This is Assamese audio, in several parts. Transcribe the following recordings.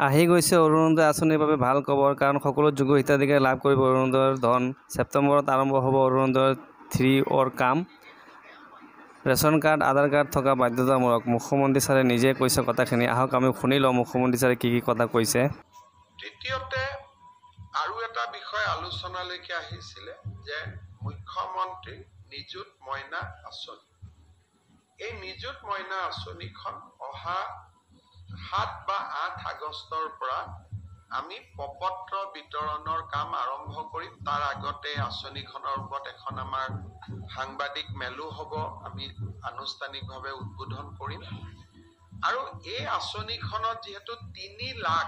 আহি গৈছে অৰুণোদয় আঁচনিৰ বাবে ভাল খবৰ, কাৰণ সকলো যোগ্য হিতাধিকাৰীয়ে লাভ কৰিব অৰুণোদয়ৰ ধন। ছেপ্টেম্বৰত আৰম্ভ হ'ব অৰুণোদয় 3ৰ কাম। ৰেচন কাৰ্ড, আধাৰ কাৰ্ড থকা বাধ্যতামূলক। মুখ্যমন্ত্ৰী ছাৰে নিজে কৈছে কথাখিনি। আহক আমি শুনি লওঁ মুখ্যমন্ত্ৰী ছাৰে কি কথা কৈছে। দ্বিতীয়তে আৰু এটা বিষয় আলোচনালৈকে আহিছিলে যে মুখ্যমন্ত্ৰী নিযুত মইনা আঁচনি। এই নিযুত মইনা আঁচনিখন অহা 7 বা 8 আগষ্টৰ পৰা আমি প্ৰপত্ৰ বিতৰণৰ কাম আৰম্ভ কৰিম। তাৰ আগতে আঁচনিখনৰ ওপৰত এখন আমাৰ সাংবাদিক মেলো হ'ব, আমি আনুষ্ঠানিকভাৱে উদ্বোধন কৰিম। আৰু এই আঁচনিখনত যিহেতু 3 লাখ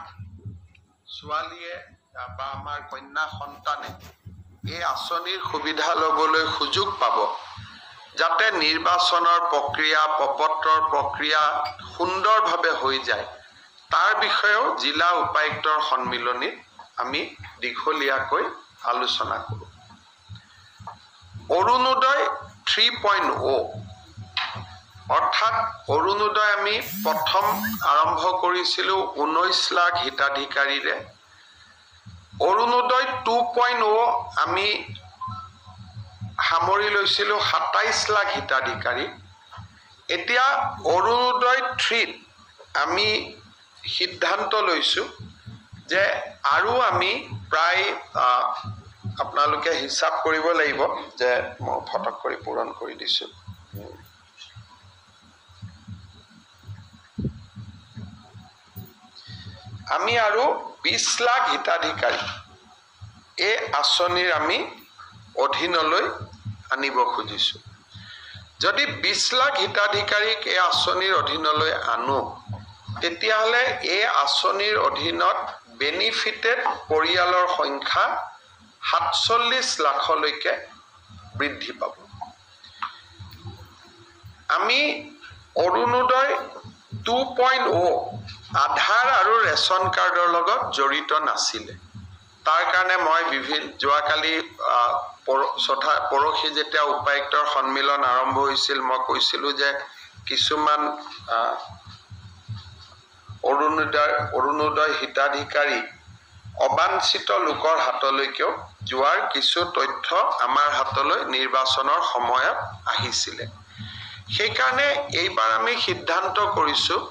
ছোৱালীয়ে বা আমাৰ কন্যা সন্তানে এই আঁচনিৰ সুবিধা ল'বলৈ সুযোগ পাব, যাতে নিৰ্বাচনৰ প্ৰক্ৰিয়া, প্ৰপত্ৰৰ প্ৰক্ৰিয়া সুন্দৰভাৱে হৈ যায়, তাৰ বিষয়েও জিলা উপায়ুক্তৰ সন্মিলনীত আমি দীঘলীয়াকৈ আলোচনা কৰোঁ। অৰুণোদয় 3.0 অৰ্থাৎ অৰুণোদয় আমি প্ৰথম আৰম্ভ কৰিছিলোঁ 19 লাখ হিতাধিকাৰীৰে। অৰুণোদয় 2.0 আমি সামৰি লৈছিলোঁ 27 লাখ হিতাধিকাৰী। এতিয়া অৰুণোদয় 3ত আমি সিদ্ধান্ত লৈছোঁ যে আৰু আমি প্ৰায় আপোনালোকে হিচাপ কৰিব লাগিব, যে মই ফটক কৰি পূৰণ কৰি দিছোঁ। আমি আৰু 20 লাখ হিতাধিকাৰী এই আঁচনিৰ আমি অধীনলৈ আনিব খুজিছোঁ। যদি 20 লাখ হিতাধিকাৰীক এই আঁচনিৰ অধীনলৈ আনো, তেতিয়াহ'লে এই আঁচনিৰ অধীনত বেনিফিটেড পৰিয়ালৰ সংখ্যা 47 লাখলৈকে বৃদ্ধি পাব। আমি অৰুণোদয় 2.0 আধাৰ আৰু ৰেচন কাৰ্ডৰ লগত জড়িত নাছিলে। তাৰ কাৰণে মই যোৱাকালি পৰহি যেতিয়া উপায়ুক্তৰ সন্মিলন আৰম্ভ হৈছিল, মই কৈছিলোঁ যে কিছুমান অৰুণোদয় হিতাধিকাৰী অবাঞ্ছিত লোকৰ হাতলৈকেও যোৱাৰ কিছু তথ্য আমাৰ হাতলৈ নিৰ্বাচনৰ সময়ত আহিছিলে। সেইকাৰণে এইবাৰ আমি সিদ্ধান্ত কৰিছোঁ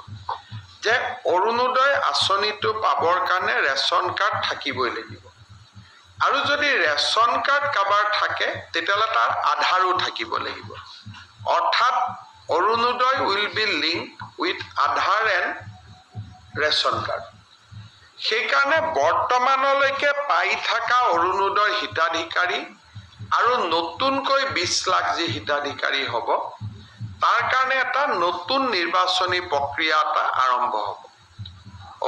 যে অৰুণোদয় আঁচনিটো পাবৰ কাৰণে ৰেচন কাৰ্ড থাকিবই লাগিব। আৰু যদি ৰেচন কাৰ্ড কাৰোবাৰ থাকে, তেতিয়াহ'লে তাৰ আধাৰো থাকিব লাগিব। অৰ্থাৎ Arunodoi will be link with Aadhaar and ration card. সেইকাৰণে বৰ্তমানলৈকে পাই থকা অৰুণোদয় হিতাধিকাৰী আৰু নতুনকৈ 20 লাখ যি হিতাধিকাৰী হ'ব, তাৰ কাৰণে এটা নতুন নিৰ্বাচনী প্ৰক্ৰিয়া এটা আৰম্ভ হ'ব।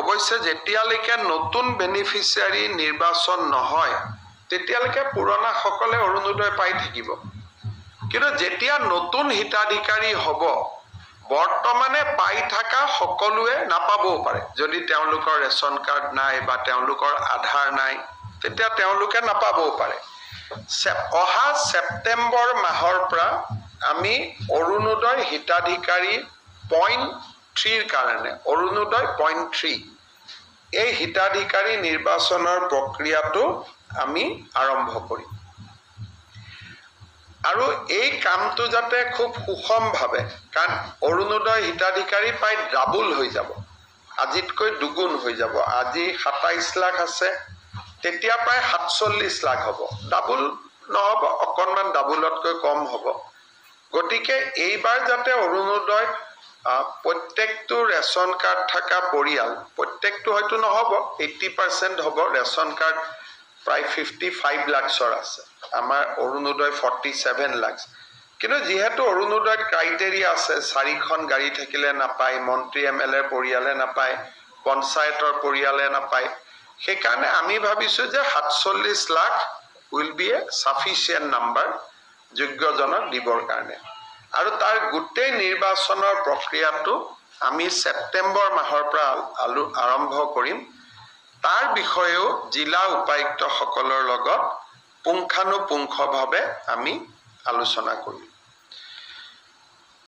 অৱশ্যে যেতিয়ালৈকে নতুন বেনিফিচিয়াৰী নিৰ্বাচন নহয়, তেতিয়ালৈকে পুৰণাসকলে অৰুণোদয় পাই থাকিব। কিন্তু যেতিয়া নতুন হিতাধিকাৰী হ'ব, বৰ্তমানে পাই থকা সকলোৱে নাপাবও পাৰে। যদি তেওঁলোকৰ ৰেচন কাৰ্ড নাই বা তেওঁলোকৰ আধাৰ নাই, তেতিয়া তেওঁলোকে নাপাবও পাৰে। অহা ছেপ্টেম্বৰ মাহৰ পৰা আমি অৰুণোদয় হিতাধিকাৰী 0.3ৰ কাৰণে, অৰুণোদয় 0.3 এই হিতাধিকাৰী নিৰ্বাচনৰ প্ৰক্ৰিয়াটো আমি আৰম্ভ কৰিম। আৰু এই কামটো যাতে খুব সুষমভাৱে, কাৰণ অৰুণোদয় হিতাধিকাৰী প্ৰায় ডাবুল হৈ যাব, আজিতকৈ দুগুণ হৈ যাব। আজি 27 লাখ আছে, তেতিয়া প্ৰায় 47 লাখ হ'ব। ডাবুল নহ'ব, অকণমান ডাবুলতকৈ কম হ'ব। গতিকে এইবাৰ যাতে অৰুণোদয় প্ৰত্যেকটো ৰেচন কাৰ্ড থকা পৰিয়াল, প্ৰত্যেকটো হয়তো নহ'ব, 80% হ'ব। ৰেচন কাৰ্ড প্ৰায় 55 লাখৰ আছে, আমাৰ অৰুণোদয় 47 লাখ। কিন্তু যিহেতু অৰুণোদয়ত ক্ৰাইটেৰিয়া আছে, 4খন গাড়ী থাকিলে নাপায়, মন্ত্ৰী MLA পৰিয়ালে নাপায়, পঞ্চায়তৰ পৰিয়ালে নাপায়, সেইকাৰণে আমি ভাবিছোঁ যে 47 lakh will be a sufficient number যোগ্যজনক দিবৰ কাৰণে। আৰু তাৰ গোটেই নিৰ্বাচনৰ প্ৰক্ৰিয়াটো আমি ছেপ্টেম্বৰ মাহৰ পৰা আৰম্ভ কৰিম। তাৰ বিষয়েও জিলা উপায়ুক্তসকলৰ লগত পুংখানুপুংখভাৱে আমি আলোচনা কৰিম।